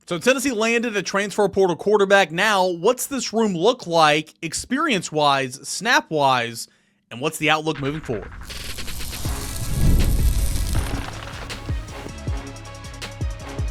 So Tennessee landed a transfer portal quarterback. Now, what's this room look like experience-wise, snap-wise, and what's the outlook moving forward?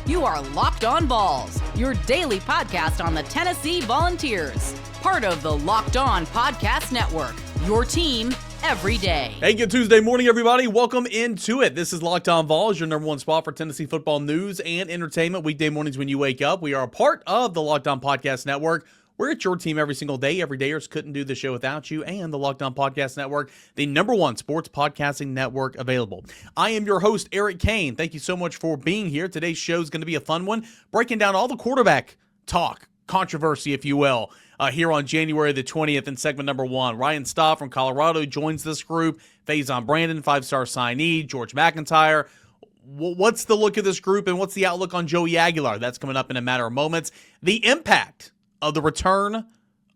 You are Locked On Vols, your daily podcast on the Tennessee Volunteers. Part of the Locked On Podcast Network, your team every day. Hey, good Tuesday morning, everybody. Welcome into it. This is Locked On Vols, your number one spot for Tennessee football news and entertainment weekday mornings when you wake up. We are a part of the Locked On Podcast Network. We're at your team every single day. Everydayers couldn't do the show without you, and the Locked On Podcast Network, the number one sports podcasting network available. I am your host, Eric Cain. Thank you so much for being here. Today's show is going to be a fun one, breaking down all the quarterback talk, controversy, if you will, here on January the 20th in segment number one. Ryan Staub from Colorado joins this group. Faizon Brandon, five-star signee. George MacIntyre. What's the look of this group, and what's the outlook on Joey Aguilar? That's coming up in a matter of moments. The impact of the return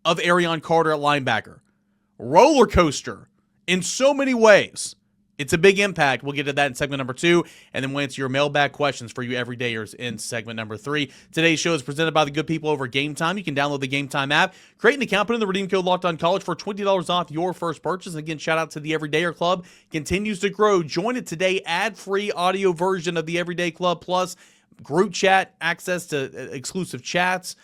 of Arion Carter at linebacker. Roller coaster in so many ways. It's a big impact. We'll get to that in segment number two, and then we'll answer your mailbag questions for you everydayers in segment number three. Today's show is presented by the good people over at Game Time. You can download the Game Time app, create an account, put in the redeem code Locked On College for $20 off your first purchase. Again, shout out to the Everydayer Club. Continues to grow. Join it today. Ad-free audio version of the Everyday Club, plus group chat, access to exclusive chats,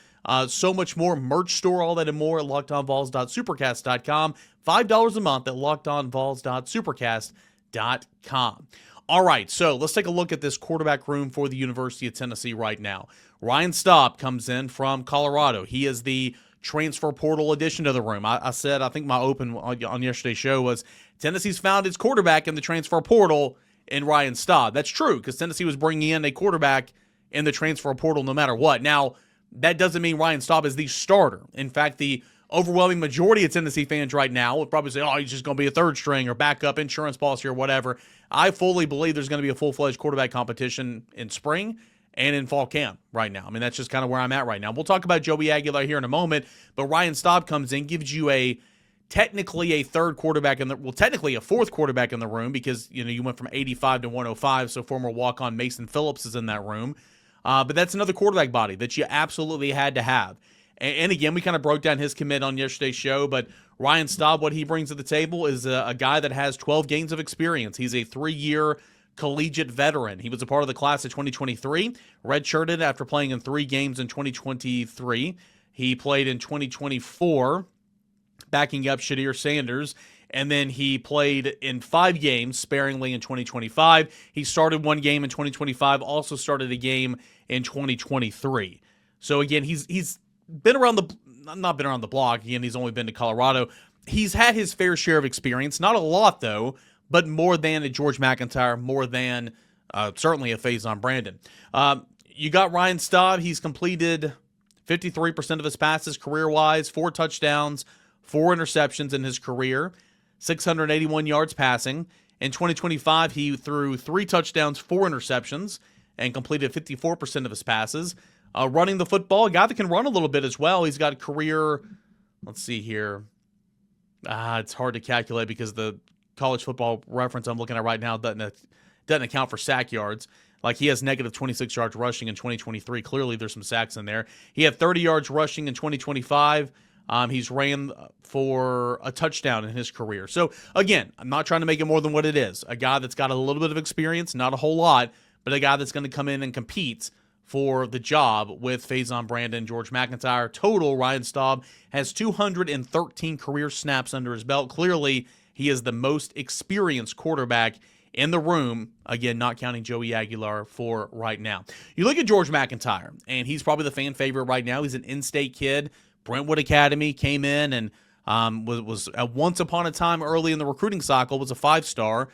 so much more, merch store, all that and more at lockedonvols.supercast.com. $5 a month at lockedonvols.supercast.com. All right, so let's take a look at this quarterback room for the University of Tennessee right now. Ryan Staub comes in from Colorado. He is the transfer portal addition to the room. I said, I think my open on yesterday's show was Tennessee's found its quarterback in the transfer portal in Ryan Staub. That's true, because Tennessee was bringing in a quarterback in the transfer portal no matter what. Now, that doesn't mean Ryan Staub is the starter. In fact, the overwhelming majority of Tennessee fans right now will probably say, oh, he's just going to be a third string or backup insurance policy or whatever. I fully believe there's going to be a full-fledged quarterback competition in spring and in fall camp right now. I mean, that's just kind of where I'm at right now. We'll talk about Joey Aguilar here in a moment, but Ryan Staub comes in, gives you technically a third quarterback technically a fourth quarterback in the room, because, you went from 85 to 105, so former walk-on Mason Phillips is in that room. But that's another quarterback body that you absolutely had to have. And again, we kind of broke down his commit on yesterday's show, but Ryan Staub, what he brings to the table is a guy that has 12 games of experience. He's a 3-year collegiate veteran. He was a part of the class of 2023, redshirted after playing in 3 games in 2023. He played in 2024, backing up Shadir Sanders, and then he played in 5 games sparingly in 2025. He started 1 game in 2025, also started a game in 2023. So again, he's been around not been around the block. Again, he's only been to Colorado. He's had his fair share of experience, not a lot though, but more than a George MacIntyre, more than certainly a Faizon Brandon. You got Ryan Staub. He's completed 53% of his passes career-wise, 4 touchdowns, 4 interceptions in his career, 681 yards passing. In 2025, he threw 3 touchdowns, 4 interceptions, and completed 54% of his passes. Running the football, a guy that can run a little bit as well. He's got a career, let's see here. It's hard to calculate because the college football reference I'm looking at right now doesn't account for sack yards. Like, he has negative 26 yards rushing in 2023. Clearly, there's some sacks in there. He had 30 yards rushing in 2025. He's ran for a touchdown in his career. So, again, I'm not trying to make it more than what it is. A guy that's got a little bit of experience, not a whole lot, but a guy that's going to come in and compete for the job with Faizon Brandon, George MacIntyre. Total, Ryan Staub has 213 career snaps under his belt. Clearly, he is the most experienced quarterback in the room, again, not counting Joey Aguilar for right now. You look at George MacIntyre, and he's probably the fan favorite right now. He's an in-state kid. Brentwood Academy came in and was once upon a time early in the recruiting cycle, was a 5-star.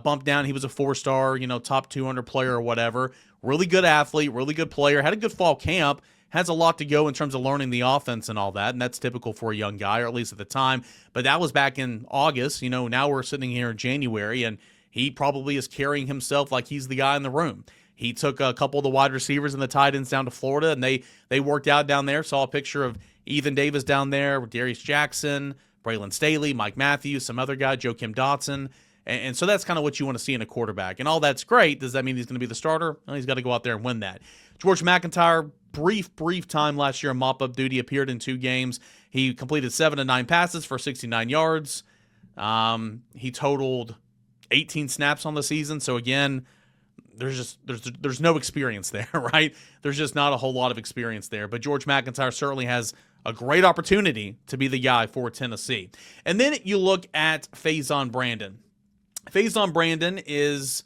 Bumped down, he was a 4-star, top 200 player or whatever. Really good athlete, really good player, had a good fall camp, has a lot to go in terms of learning the offense and all that, and that's typical for a young guy, or at least at the time. But that was back in August. Now we're sitting here in January, and he probably is carrying himself like he's the guy in the room. He took a couple of the wide receivers and the tight ends down to Florida, and they worked out down there. Saw a picture of Ethan Davis down there, Darius Jackson, Braylon Staley, Mike Matthews, some other guy, Joakim Dotson. And so that's kind of what you want to see in a quarterback. And all that's great. Does that mean he's going to be the starter? Well, he's got to go out there and win that. George MacIntyre, brief time last year in mop-up duty, appeared in 2 games. He completed 7 of 9 passes for 69 yards. He totaled 18 snaps on the season. So again, there's no experience there, right? There's just not a whole lot of experience there. But George MacIntyre certainly has a great opportunity to be the guy for Tennessee. And then you look at Faizon Brandon. Faizon Brandon is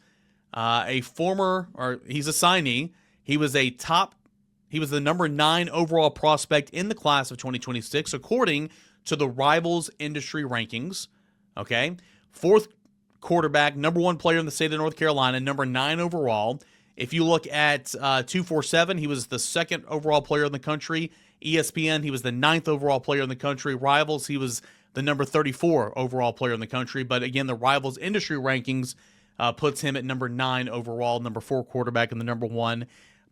he's a signee. He was the number 9 overall prospect in the class of 2026, according to the Rivals industry rankings. Okay. 4th quarterback, number 1 player in the state of North Carolina, number 9 overall. If you look at 247, he was the 2nd overall player in the country. ESPN, he was the 9th overall player in the country. Rivals, he was the number 34 overall player in the country. But again, the Rivals industry rankings puts him at number 9 overall, number 4 quarterback, and the number 1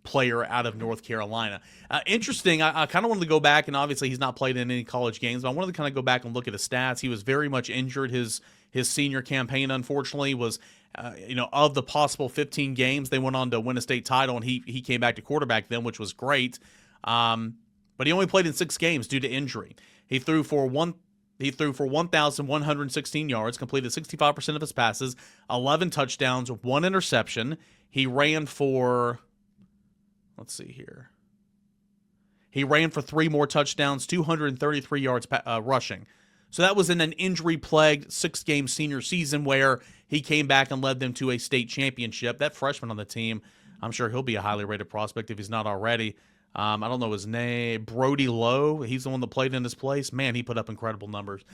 player out of North Carolina. Interesting, I kind of wanted to go back, and obviously he's not played in any college games, but I wanted to kind of go back and look at his stats. He was very much injured. His senior campaign, unfortunately, was, of the possible 15 games, they went on to win a state title, and he came back to quarterback then, which was great. But he only played in 6 games due to injury. He threw for 1,116 yards, completed 65% of his passes, 11 touchdowns, 1 interception. He ran for, let's see here. He ran for 3 more touchdowns, 233 yards rushing. So that was in an injury-plagued 6-game senior season where he came back and led them to a state championship. That freshman on the team, I'm sure he'll be a highly rated prospect if he's not already. I don't know his name. Brody Lowe. He's the one that played in his place. Man, he put up incredible numbers.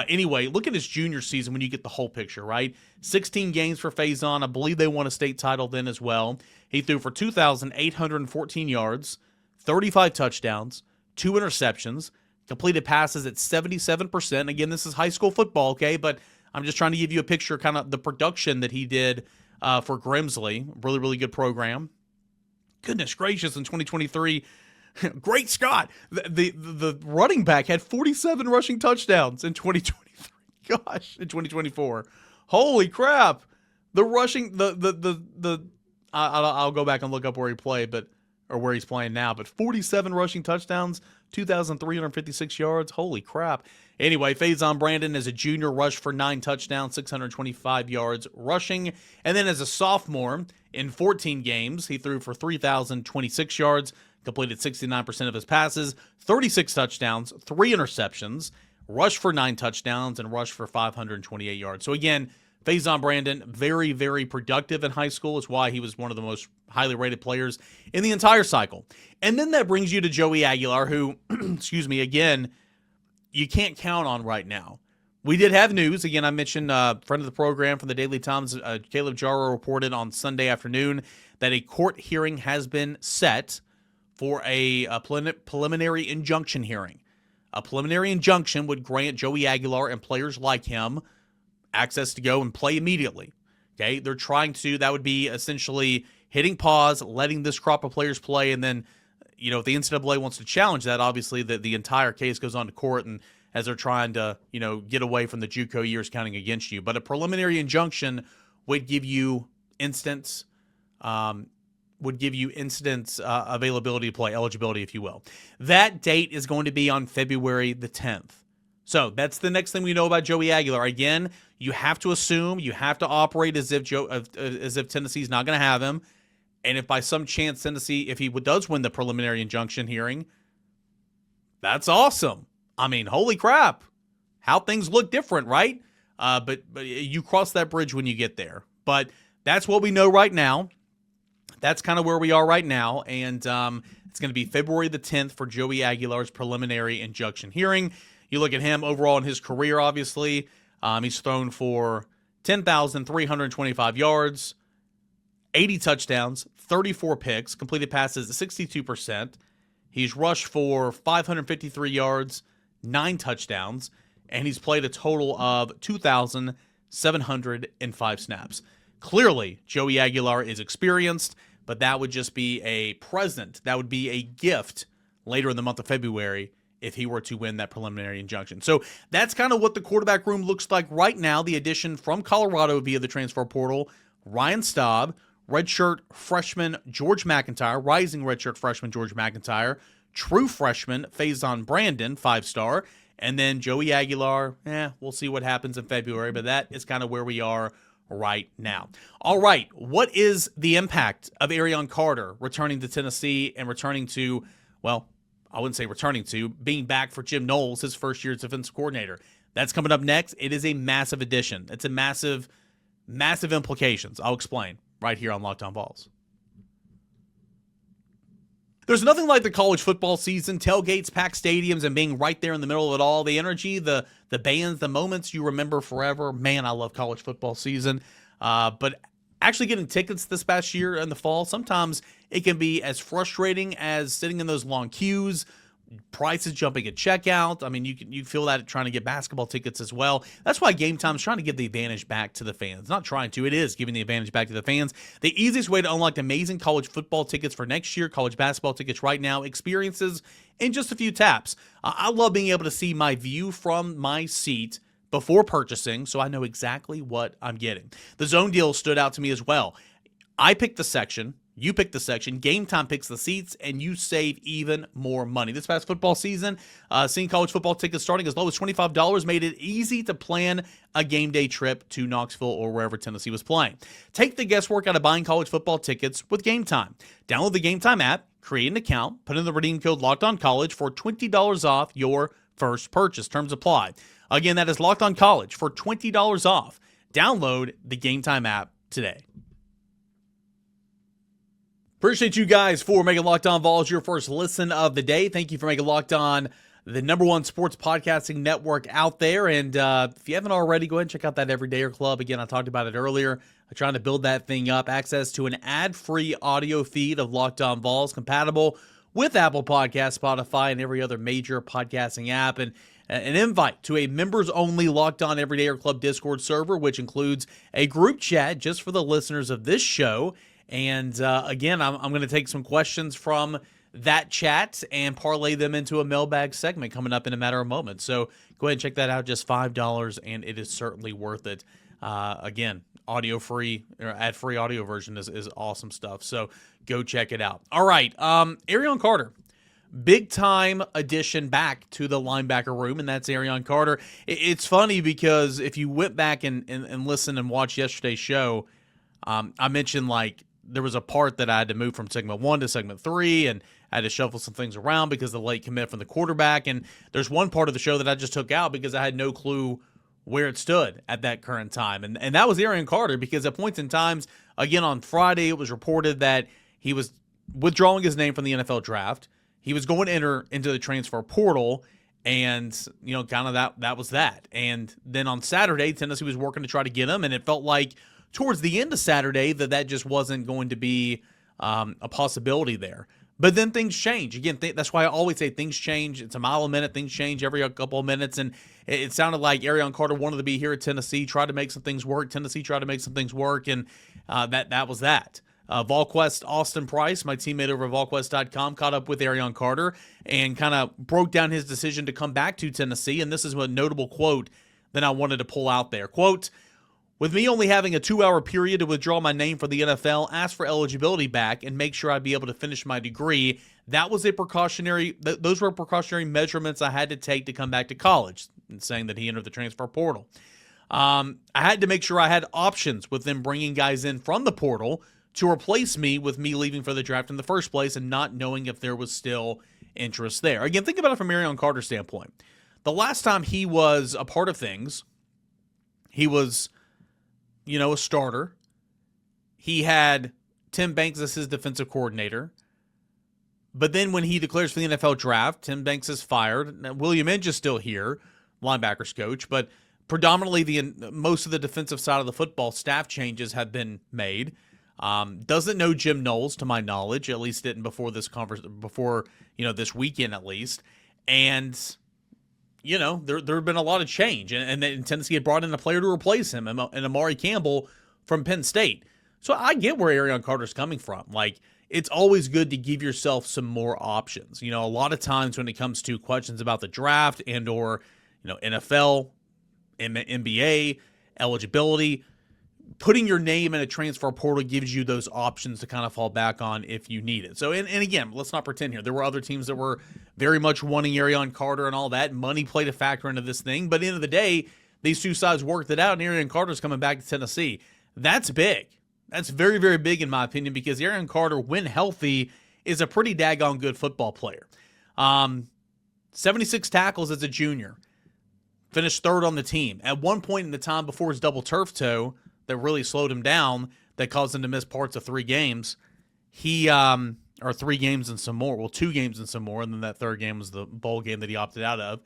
Anyway, look at his junior season when you get the whole picture, right? 16 games for Faizon. I believe they won a state title then as well. He threw for 2,814 yards, 35 touchdowns, 2 interceptions, completed passes at 77%. Again, this is high school football, okay? But I'm just trying to give you a picture, kind of the production that he did for Grimsley. Really, really good program. Goodness gracious, in 2023, great Scott. The running back had 47 rushing touchdowns in 2023. Gosh, in 2024. Holy crap. The rushing, I'll go back and look up where he played, or where he's playing now, but 47 rushing touchdowns, 2,356 yards. Holy crap. Anyway, Faizon Brandon as a junior rushed for 9 touchdowns, 625 yards rushing. And then as a sophomore, in 14 games, he threw for 3,026 yards, completed 69% of his passes, 36 touchdowns, 3 interceptions, rushed for 9 touchdowns, and rushed for 528 yards. So again, Faizon Brandon, very, very productive in high school. It's why he was one of the most highly rated players in the entire cycle. And then that brings you to Joey Aguilar, who, again, you can't count on right now. We did have news. Again, I mentioned friend of the program from the Daily Times, Caleb Jarrow, reported on Sunday afternoon that a court hearing has been set for a preliminary injunction hearing. A preliminary injunction would grant Joey Aguilar and players like him access to go and play immediately. Okay, they're trying to, that would be essentially hitting pause, letting this crop of players play, and then, if the NCAA wants to challenge that, obviously the entire case goes on to court, and as they're trying to, get away from the JUCO years counting against you. But a preliminary injunction would give you instant availability to play, eligibility, if you will. That date is going to be on February the 10th. So that's the next thing we know about Joey Aguilar. Again, you have to assume, you have to operate as if Tennessee's not going to have him. And if by some chance Tennessee, if he does win the preliminary injunction hearing, that's awesome. I mean, holy crap. How things look different, right? But you cross that bridge when you get there. But that's what we know right now. That's kind of where we are right now. And it's going to be February the 10th for Joey Aguilar's preliminary injunction hearing. You look at him overall in his career, obviously. He's thrown for 10,325 yards, 80 touchdowns, 34 picks, completed passes 62%. He's rushed for 553 yards, 9 touchdowns, and he's played a total of 2,705 snaps. Clearly, Joey Aguilar is experienced, but that would just be a present. That would be a gift later in the month of February if he were to win that preliminary injunction. So that's kind of what the quarterback room looks like right now. The addition from Colorado via the transfer portal, Ryan Staub. redshirt freshman George MacIntyre, rising redshirt freshman George MacIntyre, true freshman Faizon Brandon, 5-star, and then Joey Aguilar. We'll see what happens in February, but that is kind of where we are right now. All right, what is the impact of Arion Carter returning to Tennessee and returning to, well, I wouldn't say returning to, being back for Jim Knowles, his first year as defensive coordinator? That's coming up next. It is a massive addition. It's a massive implications. I'll explain right here on Locked On Vols. There's nothing like the college football season, tailgates, packed stadiums, and being right there in the middle of it all. The energy, the bands, the moments you remember forever. Man, I love college football season. But actually getting tickets this past year in the fall, sometimes it can be as frustrating as sitting in those long queues, prices jumping at checkout. I mean, you feel that trying to get basketball tickets as well. That's why Game Time's trying to give the advantage back to the fans. Not trying to, it is giving the advantage back to the fans. The easiest way to unlock amazing college football tickets for next year, college basketball tickets right now, experiences in just a few taps. I love being able to see my view from my seat before purchasing, so I know exactly what I'm getting. The zone deal stood out to me as well. I picked the section. You pick the section, Game Time picks the seats, and you save even more money. This past football season, seeing college football tickets starting as low as $25 made it easy to plan a game day trip to Knoxville or wherever Tennessee was playing. Take the guesswork out of buying college football tickets with Game Time. Download the Game Time app, create an account, put in the redeem code LOCKEDONCollege for $20 off your first purchase. Terms apply. Again, that is Locked On College for $20 off. Download the Game Time app today. Appreciate you guys for making Locked On Vols your first listen of the day. Thank you for making Locked On the #1 sports podcasting network out there. And if you haven't already, go ahead and check out that Everydayer Club. Again, I talked about it earlier. I'm trying to build that thing up. Access to an ad-free audio feed of Locked On Vols, compatible with Apple Podcasts, Spotify, and every other major podcasting app. And an invite to a members-only Locked On Everydayer Club Discord server, which includes a group chat just for the listeners of this show. And again, I'm going to take some questions from that chat and parlay them into a mailbag segment coming up in a matter of moments. So go ahead and check that out. Just $5, and it is certainly worth it. Again, audio-free or ad-free audio version is awesome stuff. So go check it out. All right, Arion Carter. Big-time addition back to the linebacker room, and that's Arion Carter. It's funny because if you went back and listened and watched yesterday's show, I mentioned, like, there was a part that I had to move from segment 1 to segment 3, and I had to shuffle some things around because of the late commit from the quarterback. And there's one part of the show that I just took out because I had no clue where it stood at that current time. And that was Arion Carter, because at points in times, again, on Friday, it was reported that he was withdrawing his name from the NFL draft. He was going to enter into the transfer portal, and, kind of that was that. And then on Saturday, Tennessee was working to try to get him, and it felt like towards the end of Saturday that just wasn't going to be a possibility there. But then things change. Again, that's why I always say things change. It's a mile a minute. Things change every couple of minutes. And it sounded like Arion Carter wanted to be here at Tennessee, tried to make some things work. Tennessee tried to make some things work, and that was that. VolQuest Austin Price, my teammate over at VolQuest.com, caught up with Arion Carter and kind of broke down his decision to come back to Tennessee. And this is a notable quote that I wanted to pull out there. Quote, "With me only having a 2-hour period to withdraw my name for the NFL, ask for eligibility back, and make sure I'd be able to finish my degree, those were precautionary measurements I had to take to come back to college," and saying that he entered the transfer portal. "I had to make sure I had options with them bringing guys in from the portal to replace me with me leaving for the draft in the first place and not knowing if there was still interest there." Again, think about it from Arion Carter's standpoint. The last time he was a part of things, he was a starter. He had Tim Banks as his defensive coordinator. But then when he declares for the NFL draft, Tim Banks is fired. Now, William Inge is still here, linebackers coach, but predominantly most of the defensive side of the football staff changes have been made. Doesn't know Jim Knowles, to my knowledge, at least didn't before this this weekend at least. And there have been a lot of change, and Tennessee had brought in a player to replace him, and Amare Campbell from Penn State. So I get where Arion Carter's coming from. Like, it's always good to give yourself some more options. A lot of times when it comes to questions about the draft or NFL, NBA, eligibility, putting your name in a transfer portal gives you those options to kind of fall back on if you need it. So, and again, let's not pretend here. There were other teams that were very much wanting Arion Carter and all that. Money played a factor into this thing. But at the end of the day, these two sides worked it out, and Arion Carter's coming back to Tennessee. That's big. That's very, very big in my opinion, because Arion Carter, when healthy, is a pretty daggone good football player. 76 tackles as a junior. Finished third on the team. At one point in the time before his double turf toe that really slowed him down, that caused him to miss parts of 3 games, or 3 games and some more. Well, 2 games and some more, and then that third game was the bowl game that he opted out of.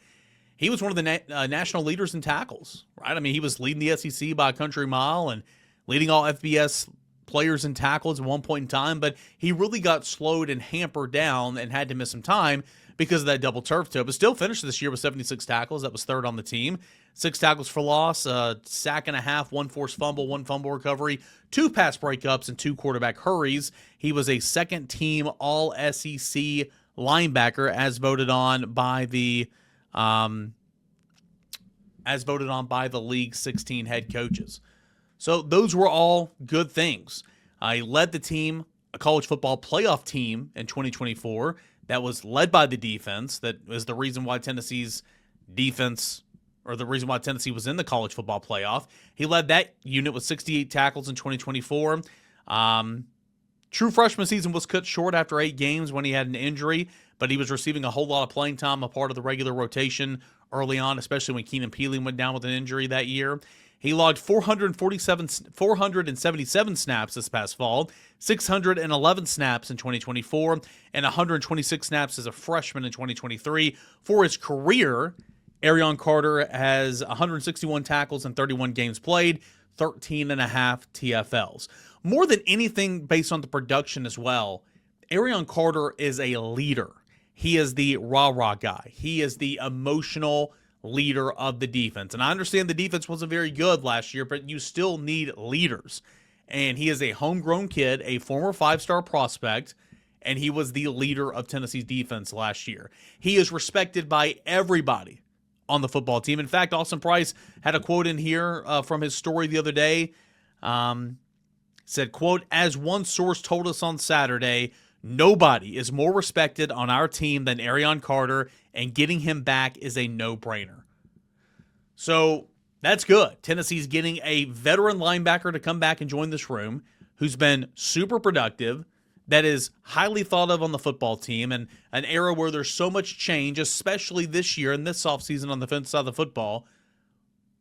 He was one of the national leaders in tackles, right? I mean, he was leading the SEC by a country mile and leading all FBS players in tackles at one point in time, but he really got slowed and hampered down and had to miss some time because of that double turf toe, but still finished this year with 76 tackles. That was third on the team. 6 tackles for loss, sack and a half, 1 forced fumble, 1 fumble recovery, 2 pass breakups, and 2 quarterback hurries. He was a second-team All-SEC linebacker as voted on by the League 16 head coaches. So those were all good things. He led the team, a college football playoff team in 2024 that was led by the defense. That was the reason why Tennessee's defense, or the reason why Tennessee was in the college football playoff. He led that unit with 68 tackles in 2024. True freshman season was cut short after 8 games when he had an injury, but he was receiving a whole lot of playing time, a part of the regular rotation early on, especially when Keenan Peeling went down with an injury that year. He logged 477 snaps this past fall, 611 snaps in 2024, and 126 snaps as a freshman in 2023. For his career, Arion Carter has 161 tackles in 31 games played, 13 and a half TFLs. More than anything, based on the production as well, Arion Carter is a leader. He is the rah-rah guy. He is the emotional leader of the defense. And I understand the defense wasn't very good last year, but you still need leaders. And he is a homegrown kid, a former 5-star prospect, and he was the leader of Tennessee's defense last year. He is respected by everybody on the football team. In fact, Austin Price had a quote in here from his story the other day. Said, quote, "As one source told us on Saturday, nobody is more respected on our team than Arion Carter, and getting him back is a no-brainer." So that's good. Tennessee's getting a veteran linebacker to come back and join this room who's been super productive, that is highly thought of on the football team, and an era where there's so much change, especially this year and this offseason on the defensive side of the football.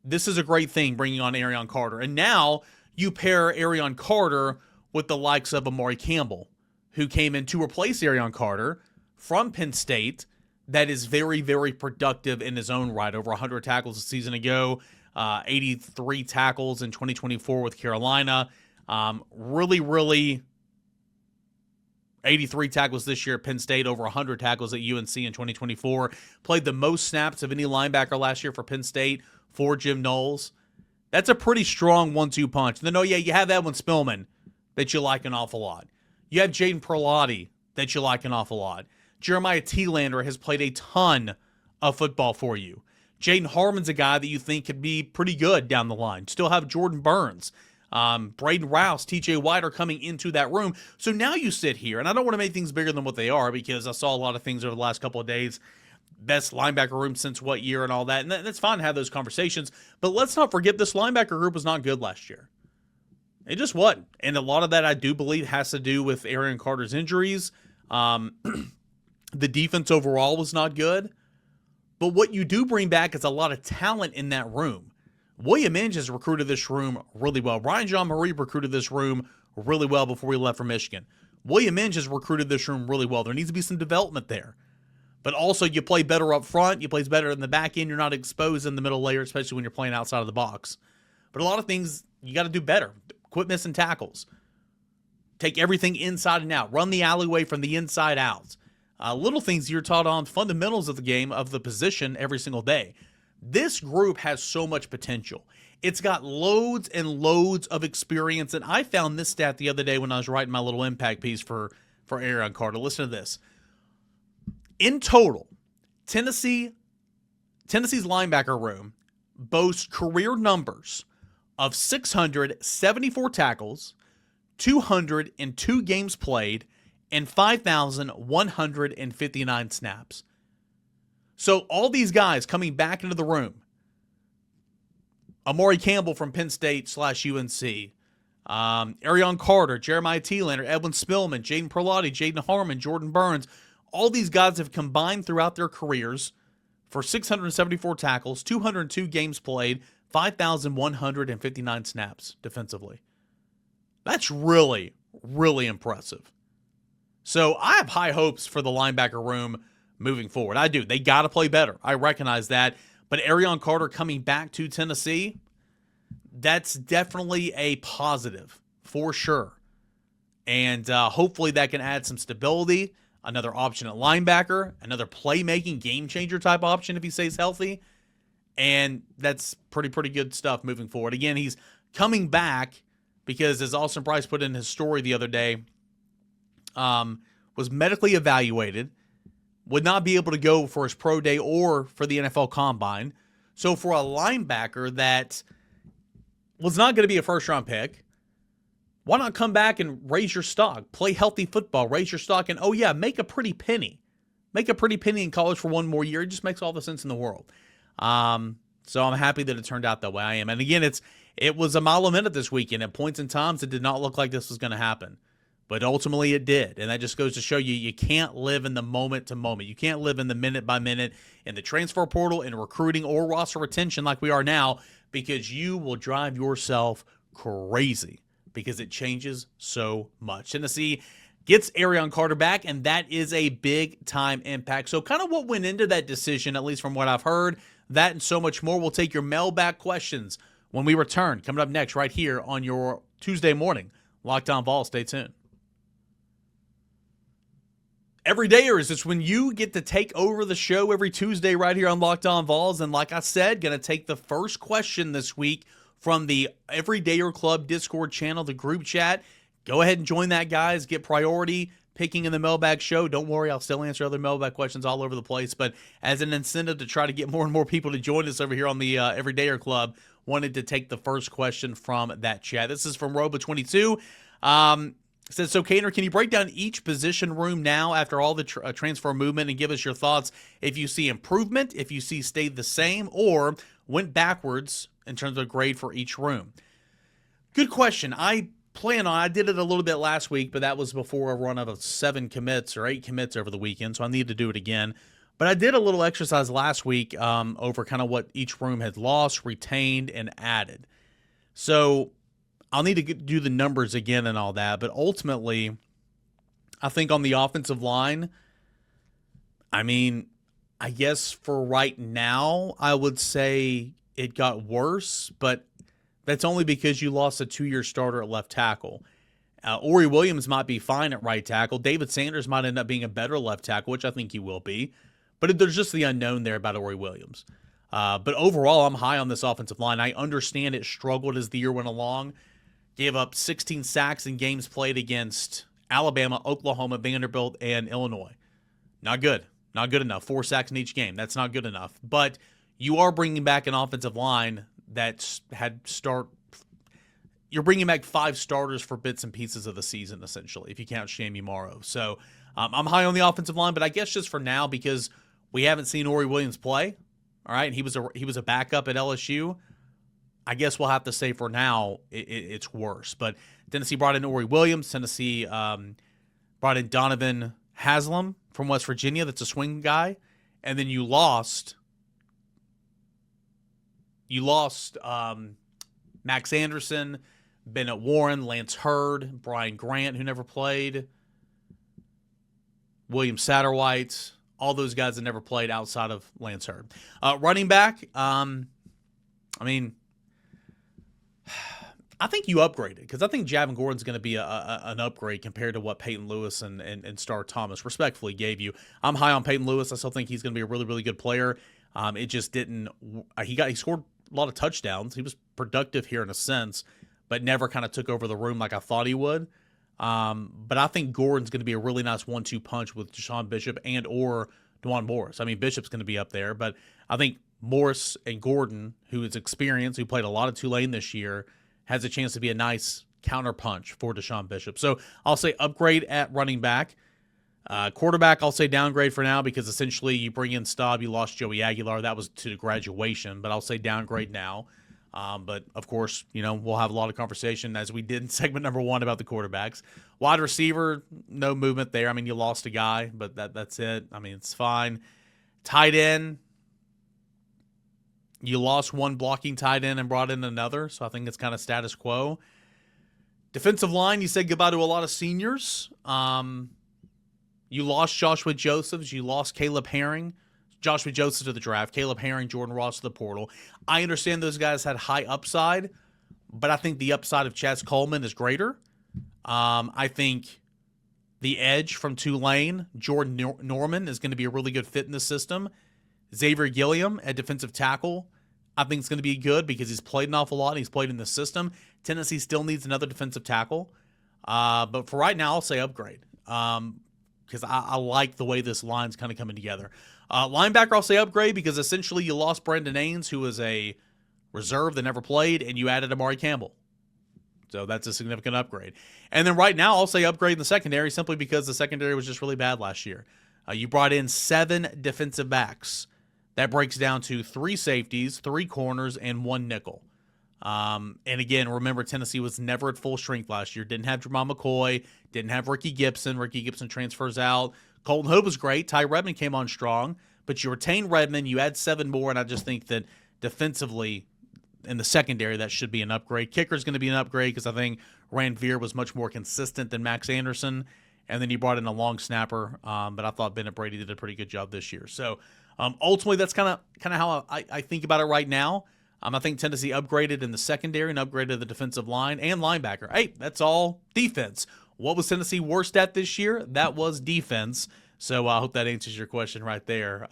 This is a great thing, bringing on Arion Carter. And now you pair Arion Carter with the likes of Amare Campbell, who came in to replace Arion Carter from Penn State, that is very, very productive in his own right. Over 100 tackles a season ago, 83 tackles in 2024 with Carolina. Really 83 tackles this year at Penn State, over 100 tackles at UNC in 2024. Played the most snaps of any linebacker last year for Penn State for Jim Knowles. That's a pretty strong 1-2 punch. And then, you have Edwin Spillman that you like an awful lot. You have Jaden Perlotti that you like an awful lot. Jeremiah Thielander has played a ton of football for you. Jaden Harmon's a guy that you think could be pretty good down the line. Still have Jordan Burns. Braden Rouse, TJ White are coming into that room. So now you sit here, and I don't want to make things bigger than what they are, because I saw a lot of things over the last couple of days. Best linebacker room since what year and all that. And that's fine to have those conversations. But let's not forget, this linebacker group was not good last year. It just wasn't. And a lot of that, I do believe, has to do with Arion Carter's injuries. The defense overall was not good. But what you do bring back is a lot of talent in that room. William Inge has recruited this room really well. Ryan Jean-Marie recruited this room really well before he left for Michigan. William Inge has recruited this room really well. There needs to be some development there. But also, you play better up front. You play better in the back end. You're not exposed in the middle layer, especially when you're playing outside of the box. But a lot of things, you got to do better. Quit missing tackles. Take everything inside and out. Run the alleyway from the inside out. Little things you're taught on, fundamentals of the game, of the position every single day. This group has so much potential. It's got loads and loads of experience. And I found this stat the other day when I was writing my little impact piece for Arion Carter. Listen to this. In total, Tennessee's linebacker room boasts career numbers of 674 tackles, 202 games played, and 5,159 snaps. So all these guys coming back into the room, Amare Campbell from Penn State/UNC, Arion Carter, Jeremiah Thielander, Edwin Spillman, Jaden Perlotti, Jaden Harmon, Jordan Burns, all these guys have combined throughout their careers for 674 tackles, 202 games played, 5,159 snaps defensively. That's really, really impressive. So I have high hopes for the linebacker room moving forward. I do. They got to play better. I recognize that. But Arion Carter coming back to Tennessee, that's definitely a positive for sure. And hopefully that can add some stability, another option at linebacker, another playmaking game-changer type option if he stays healthy. And that's pretty good stuff moving forward. Again, he's coming back because, as Austin Price put in his story the other day, was medically evaluated, would not be able to go for his pro day or for the NFL Combine. So for a linebacker that was not going to be a first-round pick, why not come back and raise your stock, play healthy football, raise your stock, and, oh yeah, make a pretty penny. Make a pretty penny in college for one more year. It just makes all the sense in the world. So I'm happy that it turned out that way. I am. And again, it was a mile a minute this weekend. At points and times, it did not look like this was going to happen. But ultimately it did. And that just goes to show you can't live in the moment to moment. You can't live in the minute by minute in the transfer portal, in recruiting, or roster retention like we are now, because you will drive yourself crazy because it changes so much. Tennessee gets Arion Carter back, and that is a big-time impact. So kind of what went into that decision, at least from what I've heard, that and so much more. We'll take your mailbag questions when we return. Coming up next right here on your Tuesday morning. Locked On Vols. Stay tuned. Everydayers, it's when you get to take over the show every Tuesday right here on Locked On Vols. And like I said, going to take the first question this week from the Everydayer Club Discord channel, the group chat. Go ahead and join that, guys. Get priority picking in the mailbag show. Don't worry, I'll still answer other mailbag questions all over the place. But as an incentive to try to get more and more people to join us over here on the Everydayer Club, wanted to take the first question from that chat. This is from Robo22. It says, so Cainer, can you break down each position room now after all the transfer movement and give us your thoughts if you see improvement, if you see stayed the same, or went backwards in terms of grade for each room? Good question. I did it a little bit last week, but that was before a run of 7 commits or 8 commits over the weekend, so I need to do it again. But I did a little exercise last week over kind of what each room had lost, retained, and added. So I'll need to do the numbers again and all that, but ultimately, I think on the offensive line, I guess for right now, I would say it got worse, but that's only because you lost a 2-year starter at left tackle. Ori Williams might be fine at right tackle. David Sanders might end up being a better left tackle, which I think he will be. But there's just the unknown there about Ori Williams. But overall, I'm high on this offensive line. I understand it struggled as the year went along. Gave up 16 sacks in games played against Alabama, Oklahoma, Vanderbilt, and Illinois. Not good. Not good enough. 4 sacks in each game. That's not good enough. But you are bringing back an offensive line you're bringing back 5 starters for bits and pieces of the season, essentially, if you count Shamie Morrow. So I'm high on the offensive line, but I guess just for now, because we haven't seen Ori Williams play, all right, he was a backup at LSU, I guess we'll have to say for now it's worse. But Tennessee brought in Ori Williams. Tennessee brought in Donovan Haslam from West Virginia. That's a swing guy. And then you lost Max Anderson, Bennett Warren, Lance Hurd, Brian Grant, who never played, William Satterwhite, all those guys that never played outside of Lance Hurd. Running back, I think you upgraded, because I think Javon Gordon's going to be an upgrade compared to what Peyton Lewis and Star Thomas respectfully gave you. I'm high on Peyton Lewis. I still think he's going to be a really, really good player. It just didn't – he scored a lot of touchdowns. He was productive here in a sense, but never kind of took over the room like I thought he would. But I think Gordon's going to be a really nice 1-2 punch with Deshaun Bishop and or DeJuan Morris. Bishop's going to be up there, but I think Morris and Gordon, who is experienced, who played a lot of Tulane this year, has a chance to be a nice counterpunch for Deshaun Bishop. So I'll say upgrade at running back. Quarterback, I'll say downgrade for now because essentially you bring in Staub, you lost Joey Aguilar. That was to graduation, but I'll say downgrade now. But, of course, we'll have a lot of conversation as we did in segment number 1 about the quarterbacks. Wide receiver, no movement there. I mean, you lost a guy, but that's it. I mean, it's fine. Tight end, you lost one blocking tight end and brought in another, so I think it's kind of status quo. Defensive line, you said goodbye to a lot of seniors. You lost Joshua Josephs. You lost Caleb Herring. Joshua Joseph to the draft, Caleb Herring, Jordan Ross to the portal. I understand those guys had high upside, but I think the upside of Chaz Coleman is greater. I think the edge from Tulane, Jordan Norman, is going to be a really good fit in the system. Xavier Gilliam at defensive tackle, I think it's going to be good because he's played an awful lot and he's played in the system. Tennessee still needs another defensive tackle. But for right now, I'll say upgrade because I like the way this line's kind of coming together. Linebacker, I'll say upgrade because essentially you lost Brendan Ains, who was a reserve that never played, and you added Amare Campbell. So that's a significant upgrade. And then right now, I'll say upgrade in the secondary simply because the secondary was just really bad last year. You brought in 7 defensive backs. That breaks down to 3 safeties, 3 corners, and 1 nickel. And again, remember, Tennessee was never at full strength last year. Didn't have Jamal McCoy, didn't have Ricky Gibson. Ricky Gibson transfers out. Colton Hope was great. Ty Redmond came on strong, but you retain Redmond. You add 7 more, and I just think that defensively in the secondary, that should be an upgrade. Kicker's going to be an upgrade because I think Rand Veer was much more consistent than Max Anderson, and then you brought in a long snapper, but I thought Bennett Brady did a pretty good job this year. So ultimately, that's kind of how I think about it right now. I think Tennessee upgraded in the secondary and upgraded the defensive line and linebacker. Hey, that's all defense. What was Tennessee worst at this year? That was defense. So I hope that answers your question right there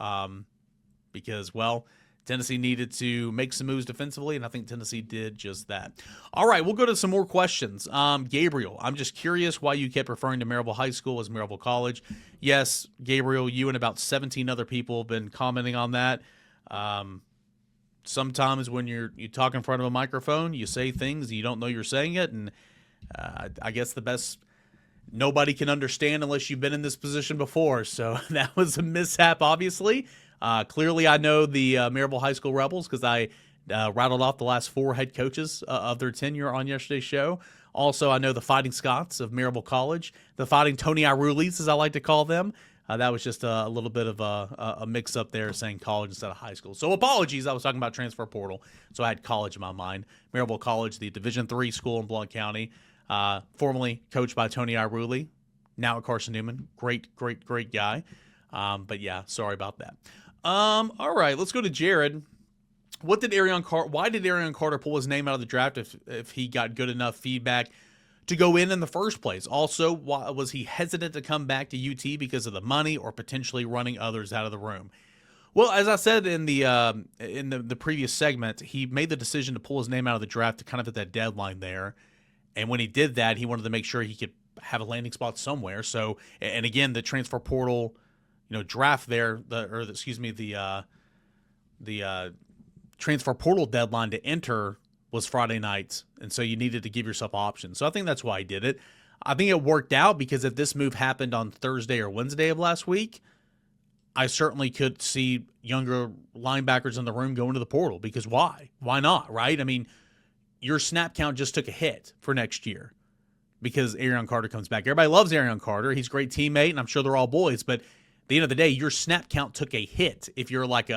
because, well, Tennessee needed to make some moves defensively, and I think Tennessee did just that. All right, we'll go to some more questions. Gabriel, I'm just curious why you kept referring to Maryville High School as Maryville College. Yes, Gabriel, you and about 17 other people have been commenting on that. Sometimes when you talk in front of a microphone, you say things, you don't know you're saying it, and I guess the best – nobody can understand unless you've been in this position before. So that was a mishap, obviously. Clearly, I know the Maryville High School Rebels because I rattled off the last 4 head coaches of their tenure on yesterday's show. Also, I know the Fighting Scots of Maryville College, the Fighting Tony Irulis, as I like to call them. That was just a little bit of a mix-up there saying college instead of high school. So apologies, I was talking about transfer portal, so I had college in my mind. Maryville College, the Division III school in Blount County, formerly coached by Tony Iruli, now at Carson Newman. Great guy. But yeah, sorry about that. All right, let's go to Jared. Why did Arion Carter pull his name out of the draft if he got good enough feedback to go in the first place? Also, why was he hesitant to come back to UT because of the money or potentially running others out of the room? Well, as I said in the previous segment, he made the decision to pull his name out of the draft to kind of at that deadline there. And when he did that, he wanted to make sure he could have a landing spot somewhere. So, and again, the transfer portal, draft there, the transfer portal deadline to enter was Friday night, and so you needed to give yourself options. So I think that's why he did it. I think it worked out because if this move happened on Thursday or Wednesday of last week, I certainly could see younger linebackers in the room going to the portal because why? Why not, right? I mean, your snap count just took a hit for next year because Arion Carter comes back. Everybody loves Arion Carter. He's a great teammate, and I'm sure they're all boys. But at the end of the day, your snap count took a hit if you're like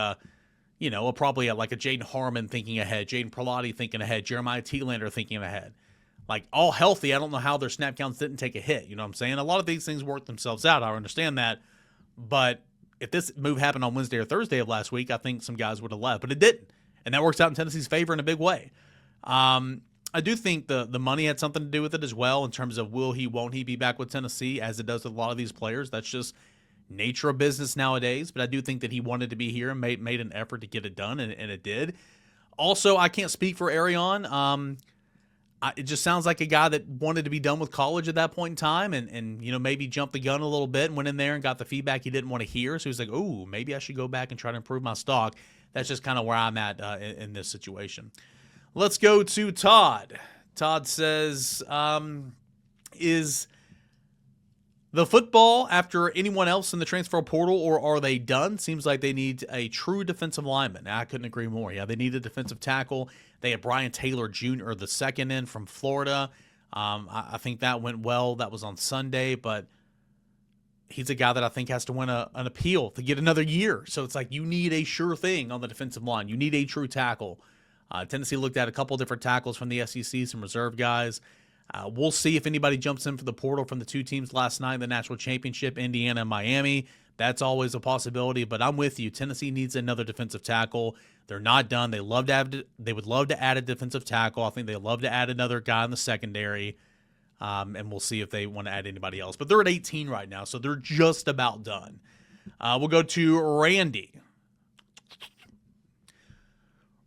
probably like a Jaden Harmon thinking ahead, Jaden Prelati thinking ahead, Jeremiah Thielander thinking ahead. Like all healthy, I don't know how their snap counts didn't take a hit. You know what I'm saying? A lot of these things work themselves out. I understand that. But if this move happened on Wednesday or Thursday of last week, I think some guys would have left. But it didn't. And that works out in Tennessee's favor in a big way. I do think the money had something to do with it as well in terms of won't he be back with Tennessee as it does with a lot of these players. That's just nature of business nowadays. But I do think that he wanted to be here and made an effort to get it done, and it did. Also, I can't speak for Arion. It just sounds like a guy that wanted to be done with college at that point in time and maybe jumped the gun a little bit and went in there and got the feedback he didn't want to hear. So he's like, oh, maybe I should go back and try to improve my stock. That's just kind of where I'm at in this situation. Let's go to Todd. Todd says, is the football after anyone else in the transfer portal, or are they done? Seems like they need a true defensive lineman. I couldn't agree more. Yeah, they need a defensive tackle. They had Brian Taylor Jr., the second in from Florida. I think that went well. That was on Sunday, but he's a guy that I think has to win an appeal to get another year. So it's like you need a sure thing on the defensive line. You need a true tackle. Tennessee looked at a couple different tackles from the SEC, some reserve guys. We'll see if anybody jumps in for the portal from the two teams last night in the national championship, Indiana and Miami. That's always a possibility, but I'm with you. Tennessee needs another defensive tackle. They're not done. They would love to add a defensive tackle. I think they'd love to add another guy in the secondary, and we'll see if they want to add anybody else. But they're at 18 right now, so they're just about done. We'll go to Randy.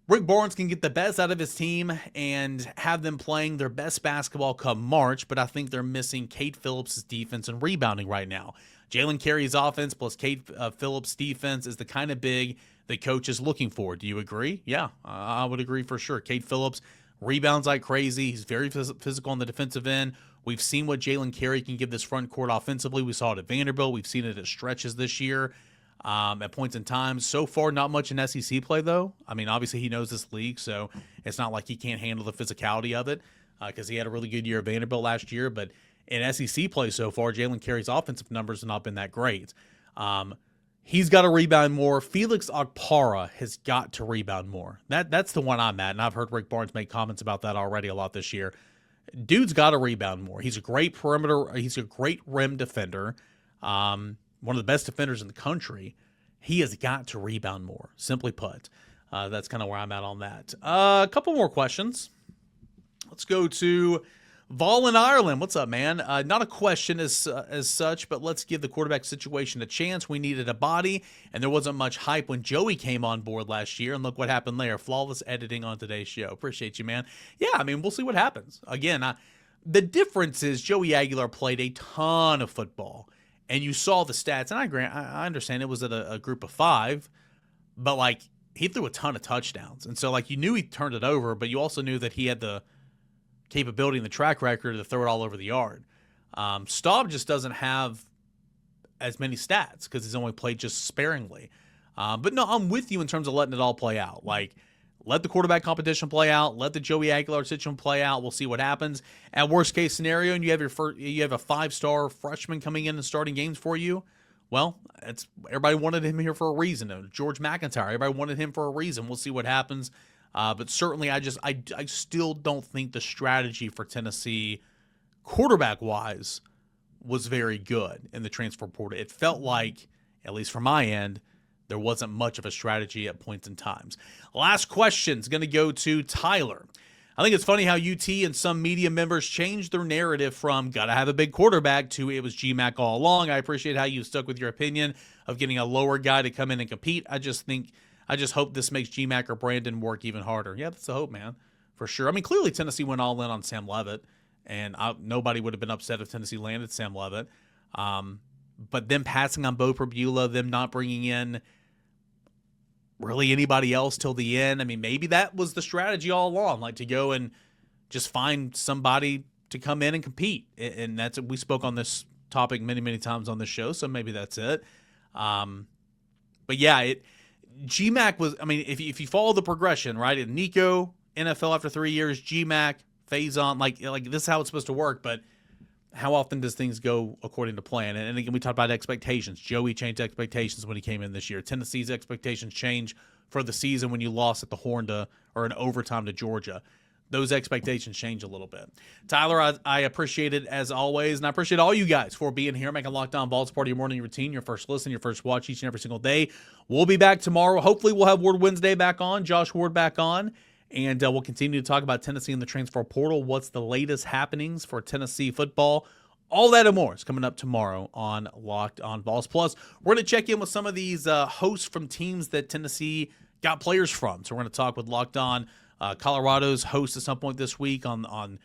Rick Barnes can get the best out of his team and have them playing their best basketball come March, but I think they're missing Cade Phillips' defense and rebounding right now. Jalen Carey's offense plus Cade Phillips' defense is the kind of big the coach is looking for. Do you agree? Yeah, I would agree for sure. Cade Phillips rebounds like crazy. He's very physical on the defensive end. We've seen what Jalen Carey can give this front court offensively. We saw it at Vanderbilt. We've seen it at stretches this year. At points in time. So far, not much in SEC play, though. I mean, obviously, he knows this league, so it's not like he can't handle the physicality of it because he had a really good year at Vanderbilt last year. But in SEC play so far, Jalen Carey's offensive numbers have not been that great. He's got to rebound more. Felix Okpara has got to rebound more. That's the one I'm at, and I've heard Rick Barnes make comments about that already a lot this year. Dude's got to rebound more. He's a great perimeter. He's a great rim defender. One of the best defenders in the country. He has got to rebound more, simply put. That's kind of where I'm at on that. A couple more questions. Let's go to Vol in Ireland. What's up, man? Not a question as such, but let's give the quarterback situation a chance. We needed a body, and there wasn't much hype when Joey came on board last year, and look what happened there. Flawless editing on today's show. Appreciate you, man. Yeah, I mean, we'll see what happens. Again, the difference is Joey Aguilar played a ton of football. And you saw the stats, and I understand it was at a group of 5, but, like, he threw a ton of touchdowns. And so, like, you knew he turned it over, but you also knew that he had the capability and the track record to throw it all over the yard. Staub just doesn't have as many stats because he's only played just sparingly. But, no, I'm with you in terms of letting it all play out. Like, let the quarterback competition play out. Let the Joey Aguilar situation play out. We'll see what happens. At worst case scenario, and you have a 5-star freshman coming in and starting games for you. Well, everybody wanted him here for a reason. George MacIntyre, everybody wanted him for a reason. We'll see what happens. But certainly, I still don't think the strategy for Tennessee, quarterback-wise, was very good in the transfer portal. It felt like, at least from my end, there wasn't much of a strategy at points in times. Last question is going to go to Tyler. I think it's funny how UT and some media members changed their narrative from gotta have a big quarterback to it was GMAC all along. I appreciate how you stuck with your opinion of getting a lower guy to come in and compete. I just hope this makes GMAC or Brandon work even harder. Yeah, that's the hope, man, for sure. I mean, clearly Tennessee went all in on Sam Leavitt, and nobody would have been upset if Tennessee landed Sam Leavitt. But them passing on Bo Perbula, them not bringing in really anybody else till the end. I mean, maybe that was the strategy all along, like to go and just find somebody to come in and compete. And we spoke on this topic many, many times on the show, so maybe that's it. But yeah, GMAC was, I mean, if you follow the progression, right? Nico, NFL after 3 years, GMAC, Faizon, like this is how it's supposed to work, but how often does things go according to plan? And again, we talked about expectations. Joey changed expectations when he came in this year. Tennessee's expectations change for the season when you lost at the horn or in overtime to Georgia. Those expectations change a little bit. Tyler, I appreciate it as always, and I appreciate all you guys for being here, making Locked On Vols part of your morning routine, your first listen, your first watch each and every single day. We'll be back tomorrow. Hopefully we'll have Ward Wednesday back on, Josh Ward back on. And we'll continue to talk about Tennessee in the transfer portal. What's the latest happenings for Tennessee football? All that and more is coming up tomorrow on Locked On Vols. Plus, we're going to check in with some of these hosts from teams that Tennessee got players from. So we're going to talk with Locked On Colorado's host at some point this week on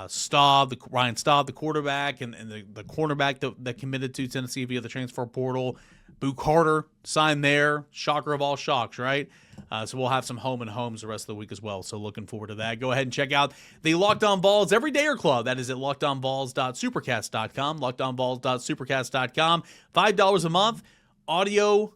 Staub, Ryan Staub, the quarterback, and the cornerback that committed to Tennessee via the transfer portal. Boo Carter signed there. Shocker of all shocks, right? So we'll have some home and homes the rest of the week as well. So looking forward to that. Go ahead and check out the Locked On Vols Everydayer Club. That is at lockedonvols.supercast.com. Lockedonvols.supercast.com. $5 a month. Audio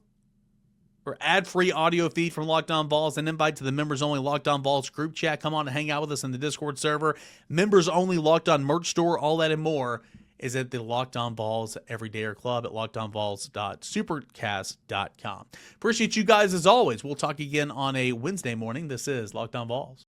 or ad-free audio feed from Locked On Vols, an invite to the members-only Locked On Vols group chat. Come on and hang out with us in the Discord server. Members-only Locked On merch store, all that and more is at the Locked On Vols Everydayer Club at lockedonvols.supercast.com. Appreciate you guys as always. We'll talk again on a Wednesday morning. This is Locked On Vols.